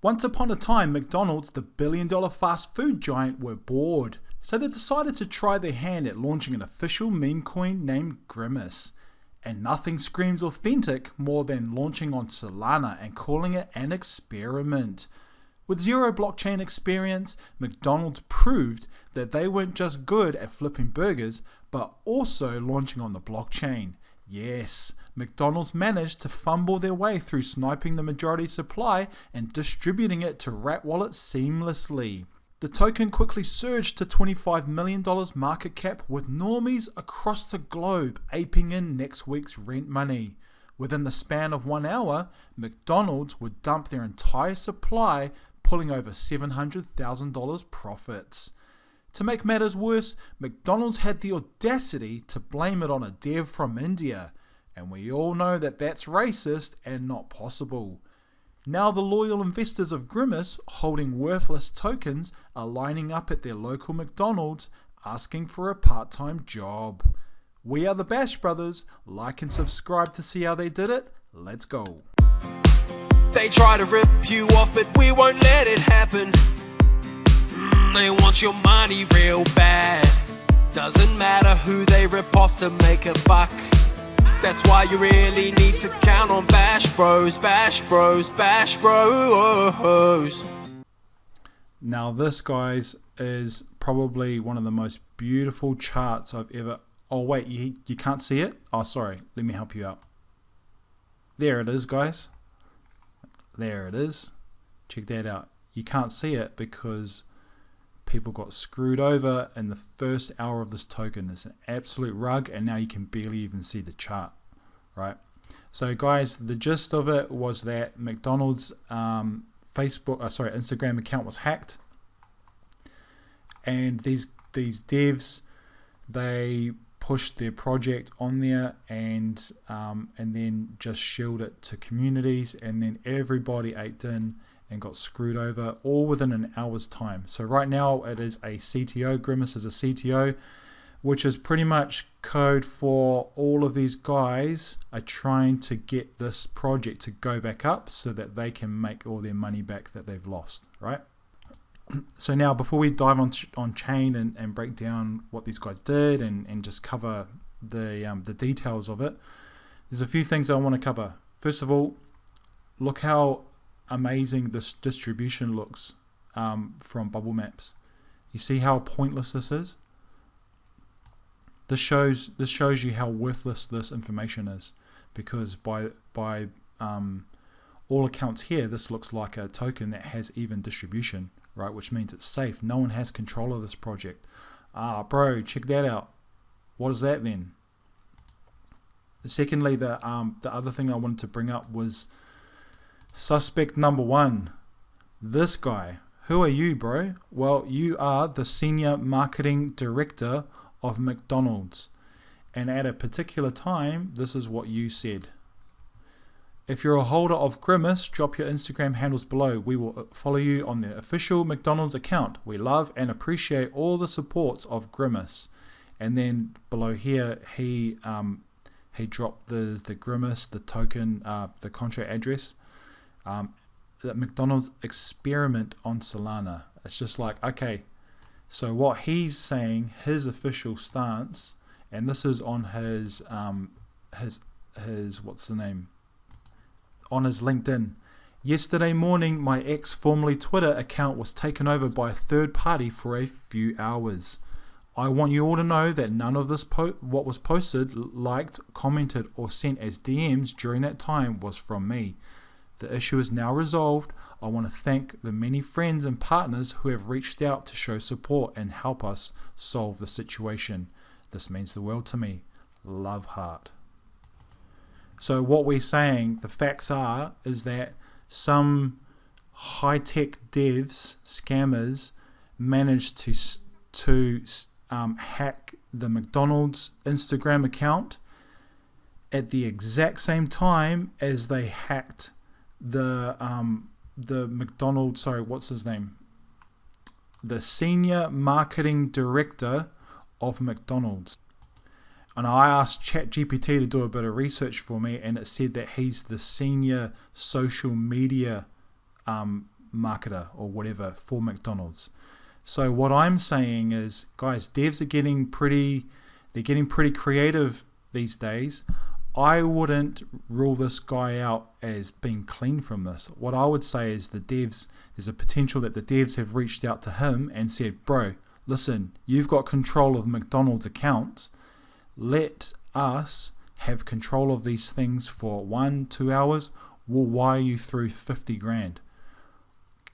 Once upon a time, McDonald's, the billion-dollar fast food giant, were bored, so they decided to try their hand at launching an official meme coin named Grimace. And nothing screams authentic more than launching on Solana and calling it an experiment. With zero blockchain experience, McDonald's proved that they weren't just good at flipping burgers, but also launching on the blockchain. Yes, McDonald's managed to fumble their way through sniping the majority supply and distributing it to rat wallets seamlessly. The token quickly surged to $25 million market cap, with normies across the globe aping in next week's rent money. Within the span of 1 hour, McDonald's would dump their entire supply, pulling over $700,000 profits. To make matters worse, McDonald's had the audacity to blame it on a dev from India, and we all know that that's racist and not possible. Now the loyal investors of Grimace, holding worthless tokens, are lining up at their local McDonald's asking for a part-time job. We are the Bash Brothers. Like and subscribe to see how they did it. Let's go. They try to rip you off, but we won't let it happen. They want your money real bad. Doesn't matter who they rip off to make a buck. That's why you really need to count on Bash Bros, Bash Bros, Bash Bros. Now this, guys, is probably one of the most beautiful charts I've ever... Oh wait, you can't see it? Oh sorry, let me help you out. There it is, guys. There it is. Check that out. You can't see it because people got screwed over in the first hour of this token. It's an absolute rug, and now you can barely even see the chart, right? So guys, the gist of it was that McDonald's Instagram account was hacked, and these devs, they pushed their project on there and then just shilled it to communities, and then everybody aped in and got screwed over, all within an hour's time. So right now it is a CTO. Grimace is a CTO, which is pretty much code for all of these guys are trying to get this project to go back up so that they can make all their money back that they've lost, right? So now, before we dive on chain and break down what these guys did and just cover the details of it, there's a few things I want to cover. First of all, look how amazing this distribution looks from bubble maps. You see how pointless this is? This shows you how worthless this information is, because by all accounts here, this looks like a token that has even distribution, right? Which means it's safe. No one has control of this project. Bro, check that out. What is that then? Secondly, the other thing I wanted to bring up was suspect number one. This guy. Who are you, bro? Well, you are the senior marketing director of McDonald's, and at a particular time, this is what you said. If you're a holder of Grimace, drop your Instagram handles below. We will follow you on the official McDonald's account. We love and appreciate all the supports of Grimace. And then below here, he dropped the Grimace, the token, the contract address. The McDonald's experiment on Solana. It's just like, okay, so what he's saying, his official stance, and this is on his what's the name? On his LinkedIn. Yesterday morning, my ex, formerly Twitter account was taken over by a third party for a few hours. I want you all to know that none of this what was posted, liked, commented, or sent as DMs during that time was from me. The issue is now resolved. I want to thank the many friends and partners who have reached out to show support and help us solve the situation. This means the world to me. Love, heart. So what we're saying, the facts are, is that some high-tech devs, scammers, managed to hack the McDonald's Instagram account at the exact same time as they hacked the McDonald's, sorry, what's his name? The senior marketing director of McDonald's. And I asked ChatGPT to do a bit of research for me, and it said that he's the senior social media marketer or whatever for McDonald's. So what I'm saying is, guys, devs are getting pretty creative these days. I wouldn't rule this guy out as being clean from this. What I would say is there's a potential that the devs have reached out to him and said, bro, listen, you've got control of McDonald's accounts. Let us have control of these things for 1-2 hours. We'll wire you through 50 grand.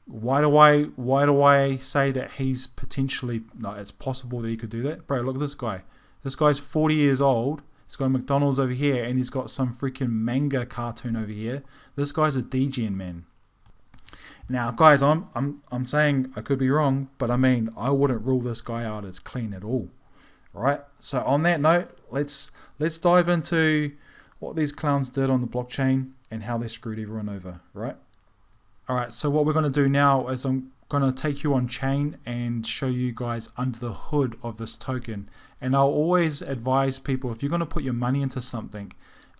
Why do I say that he's potentially, no, it's possible that he could do that? Bro, look at this guy. This guy's 40 years old. He's got a McDonald's over here, and he's got some freaking manga cartoon over here. This guy's a degen, man. Now, guys, I'm saying I could be wrong, but I mean, I wouldn't rule this guy out as clean at all. Right? So on that note, let's dive into what these clowns did on the blockchain and how they screwed everyone over, right? All right, so what we're going to do now is I'm going to take you on chain and show you guys under the hood of this token. And I'll always advise people, if you're going to put your money into something,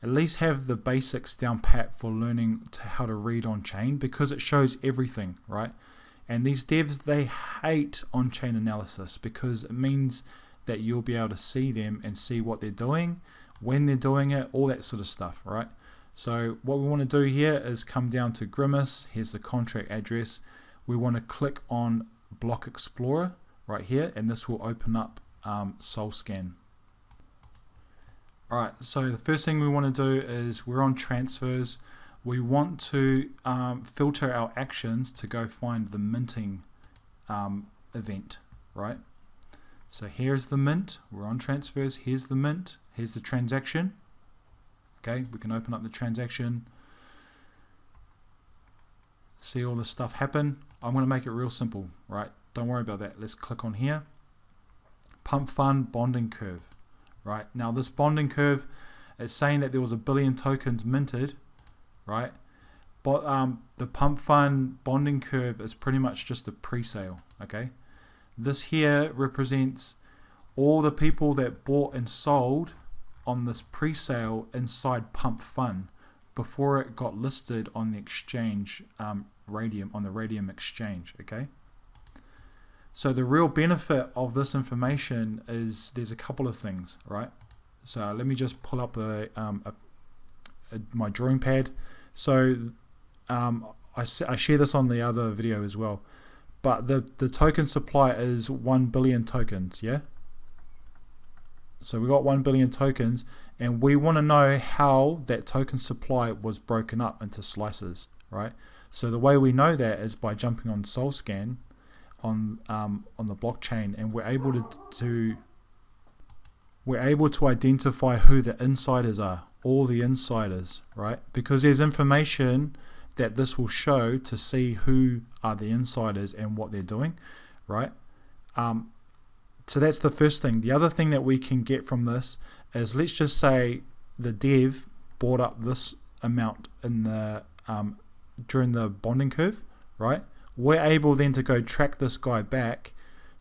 at least have the basics down pat for learning how to read on chain, because it shows everything, right? And these devs, they hate on-chain analysis because it means that you'll be able to see them and see what they're doing, when they're doing it, all that sort of stuff, right? So what we want to do here is come down to Grimace. Here's the contract address. We want to click on Block Explorer right here, and this will open up SolScan. Alright, so the first thing we want to do is we're on transfers. We want to filter our actions to go find the minting event, right? So here's the mint. We're on transfers. Here's the mint. Here's the transaction. Okay, we can open up the transaction, see all this stuff happen. I'm going to make it real simple, right? Don't worry about that. Let's click on here. Pump.Fun bonding curve, right? Now this bonding curve is saying that there was 1 billion tokens minted, right? But the Pump.Fun bonding curve is pretty much just a pre-sale, okay? This here represents all the people that bought and sold on this pre-sale inside Pump.Fun before it got listed on the exchange, raydium, on the raydium exchange, okay? So the real benefit of this information is there's a couple of things, right? So let me just pull up the my drawing pad. So I share this on the other video as well, but the token supply is 1 billion tokens, yeah? So we got 1 billion tokens, and we want to know how that token supply was broken up into slices, right? So the way we know that is by jumping on SolScan on the blockchain, and we're able to identify who the insiders are, all the insiders, right? Because there's information that this will show to see who are the insiders and what they're doing, right? So that's the first thing. The other thing that we can get from this is, let's just say the dev bought up this amount in the during the bonding curve, right? We're able then to go track this guy back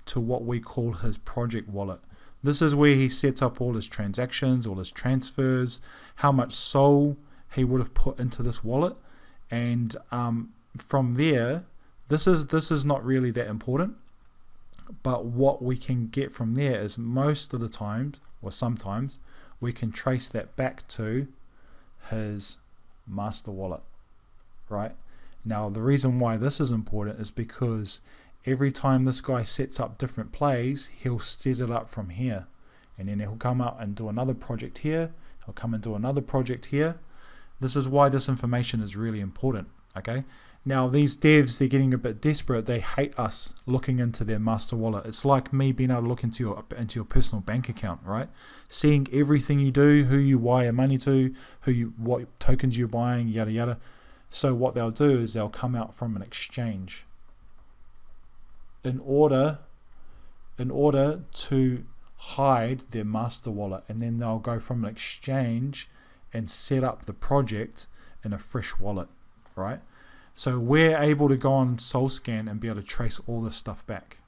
to what we call his project wallet. This is where he sets up all his transactions, all his transfers, how much SOL he would have put into this wallet, and from there, this is not really that important. But what we can get from there is most of the times, or sometimes, we can trace that back to his master wallet, right? Now, the reason why this is important is because every time this guy sets up different plays, he'll set it up from here. And then he'll come out and do another project here. He'll come and do another project here. This is why this information is really important, okay? Now, these devs, they're getting a bit desperate. They hate us looking into their master wallet. It's like me being able to look into your personal bank account, right? Seeing everything you do, who you wire money to, what tokens you're buying, yada yada. So what they'll do is they'll come out from an exchange in order to hide their master wallet, and then they'll go from an exchange and set up the project in a fresh wallet, right? So we're able to go on SolScan and be able to trace all this stuff back.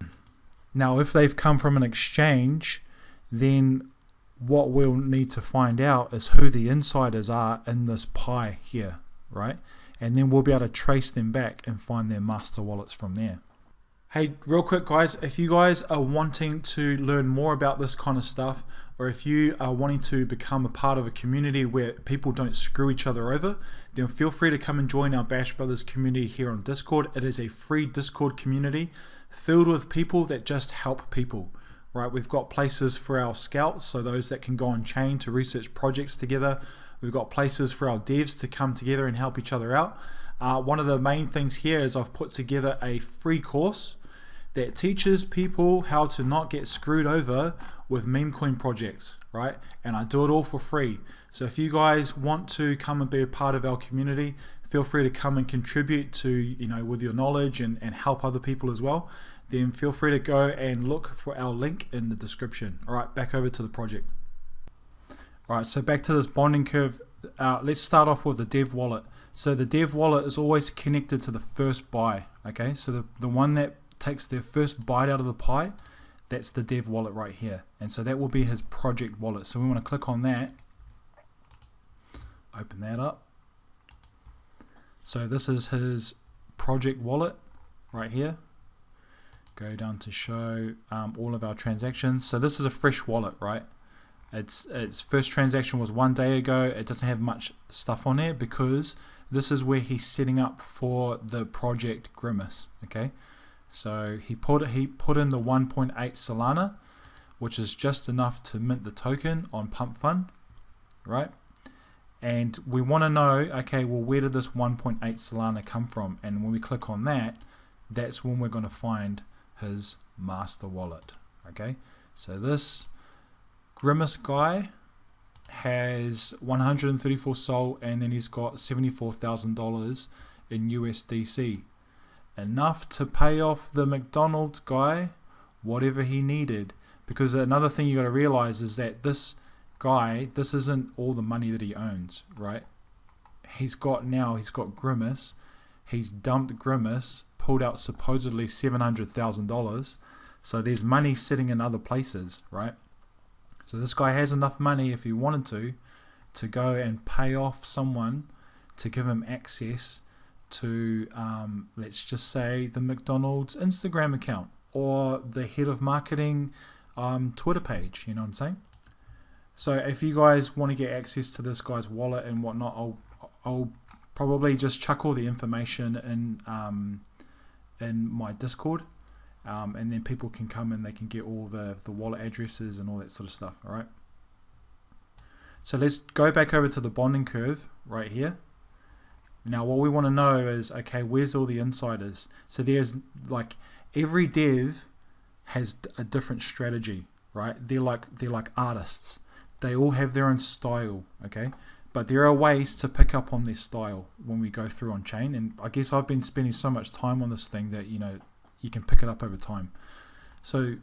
Now, if they've come from an exchange, then what we'll need to find out is who the insiders are in this pie here, right? and then we'll be able to trace them back and find their master wallets from there. Hey, real quick guys, if you guys are wanting to learn more about this kind of stuff, or if you are wanting to become a part of a community where people don't screw each other over, then feel free to come and join our Bash Brothers community here on Discord. It is a free Discord community filled with people that just help people, right? We've got places for our scouts, so those that can go on chain to research projects together. We've got places for our devs to come together and help each other out. One of the main things here is I've put together a free course that teaches people how to not get screwed over with meme coin projects, right? And I do it all for free. So if you guys want to come and be a part of our community, feel free to come and contribute to, with your knowledge and help other people as well. Then feel free to go and look for our link in the description. All right, back over to the project. All right, so back to this bonding curve. Let's start off with the dev wallet. So the dev wallet is always connected to the first buy, okay? So the one that takes their first bite out of the pie, that's the dev wallet right here, and so that will be his project wallet. So we want to click on that, open that up. So this is his project wallet right here. Go down to show all of our transactions. So this is a fresh wallet, right? Its first transaction was 1 day ago. It doesn't have much stuff on there because this is where he's setting up for the project Grimace, okay? So he put in the 1.8 solana, which is just enough to mint the token on Pump.Fun, right? And we want to know, okay, well, where did this 1.8 solana come from? And when we click on that, that's when we're going to find his master wallet, okay? So this Grimace guy has 134 SOL, and then he's got $74,000 in USDC. Enough to pay off the McDonald's guy whatever he needed. Because another thing you got to realize is that this guy, this isn't all the money that he owns, right? He's got Grimace. He's dumped Grimace, pulled out supposedly $700,000. So there's money sitting in other places, right? So this guy has enough money, if he wanted to go and pay off someone to give him access to, let's just say, the McDonald's Instagram account or the head of marketing Twitter page, you know what I'm saying? So if you guys want to get access to this guy's wallet and whatnot, I'll probably just chuck all the information in my Discord, and then people can come and they can get all the wallet addresses and all that sort of stuff, all right? So let's go back over to the bonding curve right here. Now what we want to know is, okay, where's all the insiders? So there's like every dev has a different strategy, right? They're like artists. They all have their own style, okay? But there are ways to pick up on their style when we go through on chain. And I guess I've been spending so much time on this thing that, you can pick it up over time. So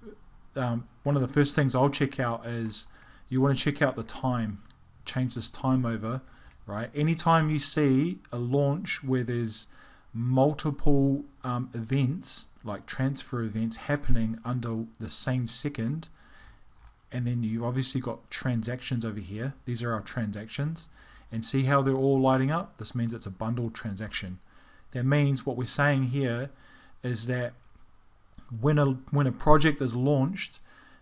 one of the first things I'll check out is you want to check out the time. Change this time over. Right? Anytime you see a launch where there's multiple events, like transfer events happening under the same second, and then you obviously got transactions over here. These are our transactions, and see how they're all lighting up? This means it's a bundled transaction. That means what we're saying here is that when a project is launched,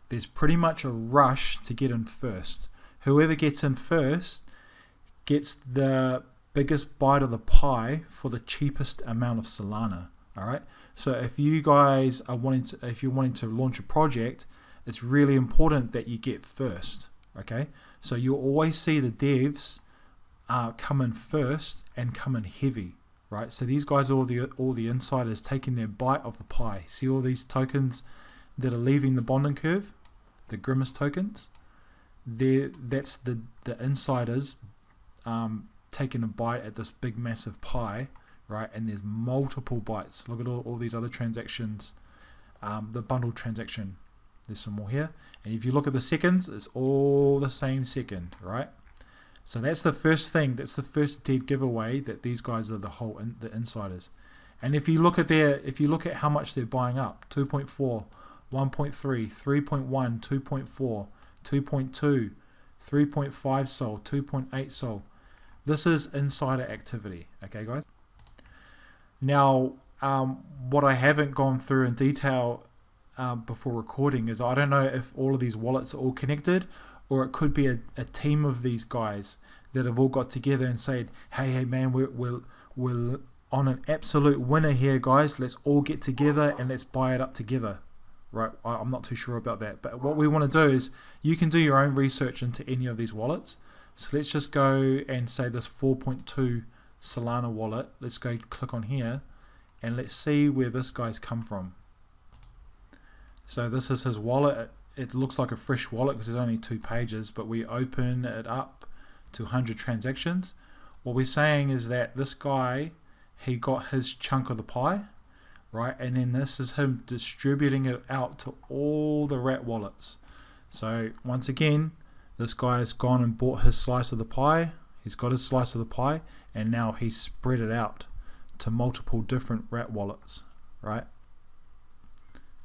there's pretty much a rush to get in first. Whoever gets in first gets the biggest bite of the pie for the cheapest amount of solana. All right. So if you guys are if you're wanting to launch a project, it's really important that you get first. Okay. So you'll always see the devs come in first and come in heavy. Right. So these guys are all the insiders taking their bite of the pie. See all these tokens that are leaving the bonding curve, the Grimace tokens. That's the insiders taking a bite at this big massive pie, right? And there's multiple bites. Look at all these other transactions, the bundled transaction. There's some more here, and if you look at the seconds, it's all the same second, right? So that's the first thing. That's the first dead giveaway that these guys are the insiders. And if you look at how much they're buying up, 2.4, 1.3, 3.1, 2.4, 2.2, 3.5 sol, 2.8 sol. This is insider activity, okay guys? Now, what I haven't gone through in detail before recording is I don't know if all of these wallets are all connected, or it could be a team of these guys that have all got together and said, hey man, we're on an absolute winner here, guys. Let's all get together and let's buy it up together. Right? I'm not too sure about that. But what we want to do is you can do your own research into any of these wallets. So let's just go and say this 4.2 Solana wallet. Let's go click on here and let's see where this guy's come from. So this is his wallet. It looks like a fresh wallet because there's only 2 pages, but we open it up to 100 transactions. What we're saying is that this guy, he got his chunk of the pie, right? And then this is him distributing it out to all the rat wallets. So once again, this guy has gone and bought his slice of the pie. He's got his slice of the pie, and now he's spread it out to multiple different rat wallets, right?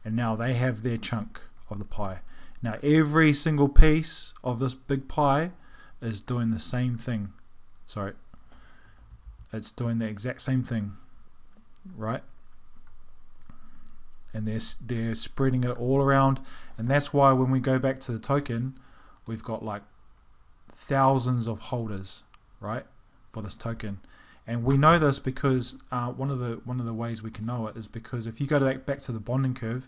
And now they have their chunk of the pie. Now every single piece of this big pie is doing the same thing. Sorry, it's doing the exact same thing, right? And they're spreading it all around, and that's why when we go back to the token, we've got like thousands of holders, right, for this token. And we know this because one of the ways we can know it is because if you go back to the bonding curve,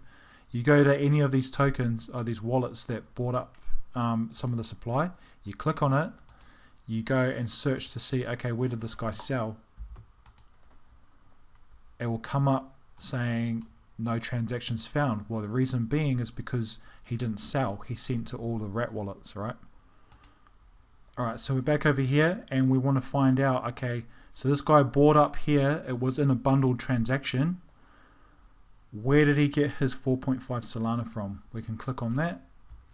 you go to any of these tokens or these wallets that bought up some of the supply, you click on it, you go and search to see, okay, where did this guy sell? It will come up saying no transactions found. Well, the reason being is because he didn't sell, he sent to all the rat wallets, right? Alright, so we're back over here and we want to find out, okay, so this guy bought up here, it was in a bundled transaction. Where did he get his 4.5 Solana from? We can click on that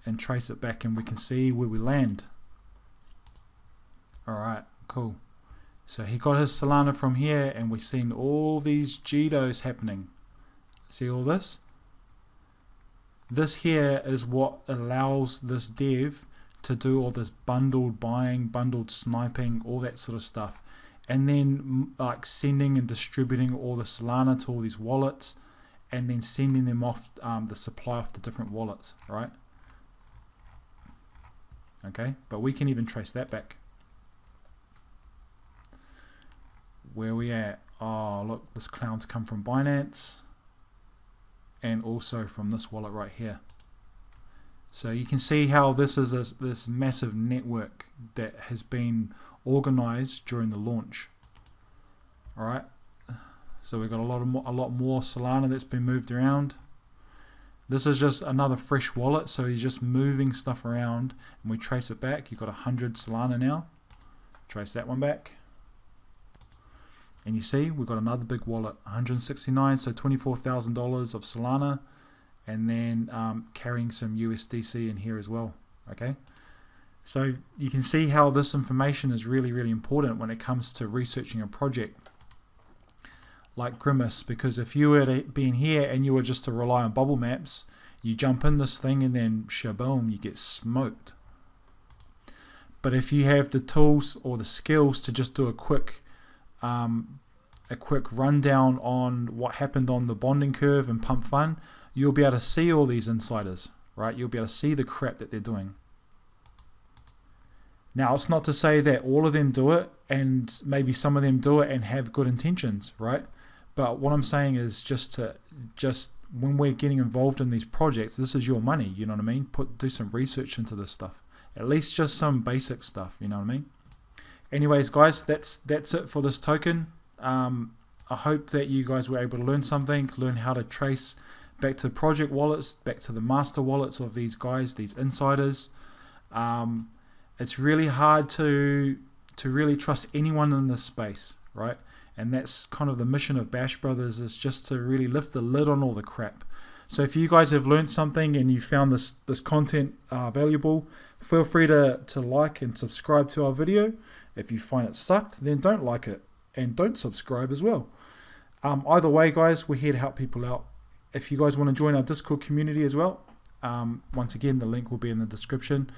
and trace it back and we can see where we land. Alright, cool. So he got his Solana from here and we've seen all these GDOs happening. See all this? This here is what allows this dev to do all this bundled buying, bundled sniping, all that sort of stuff. And then like sending and distributing all the Solana to all these wallets and then sending them off the supply off to different wallets, right? Okay, but we can even trace that back. Where we at? Oh, look, this clown's come from Binance and also from this wallet right here. So you can see how this is this massive network that has been organized during the launch. All right, so we've got a lot more Solana that's been moved around. This is just another fresh wallet, so he's just moving stuff around, and we trace it back. You've got 100 Solana now. Trace that one back, and you see we've got another big wallet, 169, so $24,000 of Solana, and then carrying some USDC in here as well. Okay, so you can see how this information is really, really important when it comes to researching a project like Grimace, because if you were to be in here and you were just to rely on bubble maps, you jump in this thing and then shaboom, you get smoked. But if you have the tools or the skills to just do a quick rundown on what happened on the bonding curve and Pump.Fun, you'll be able to see all these insiders, right? You'll be able to see the crap that they're doing. Now, it's not to say that all of them do it, and maybe some of them do it and have good intentions, right? But what I'm saying is just when we're getting involved in these projects, this is your money, you know what I mean? Do some research into this stuff. At least just some basic stuff, you know what I mean? Anyways, guys, that's it for this token. I hope that you guys were able to learn something, learn how to trace back to project wallets, back to the master wallets of these guys, these insiders. It's really hard to really trust anyone in this space, right? And that's kind of the mission of Bash Brothers, is just to really lift the lid on all the crap. So if you guys have learned something and you found this content valuable, feel free to like and subscribe to our video. If you find it sucked, then don't like it and don't subscribe as well. Either way, guys, we're here to help people out. If you guys want to join our Discord community as well, once again, the link will be in the description.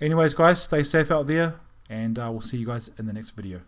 Anyways, guys, stay safe out there, and we'll see you guys in the next video.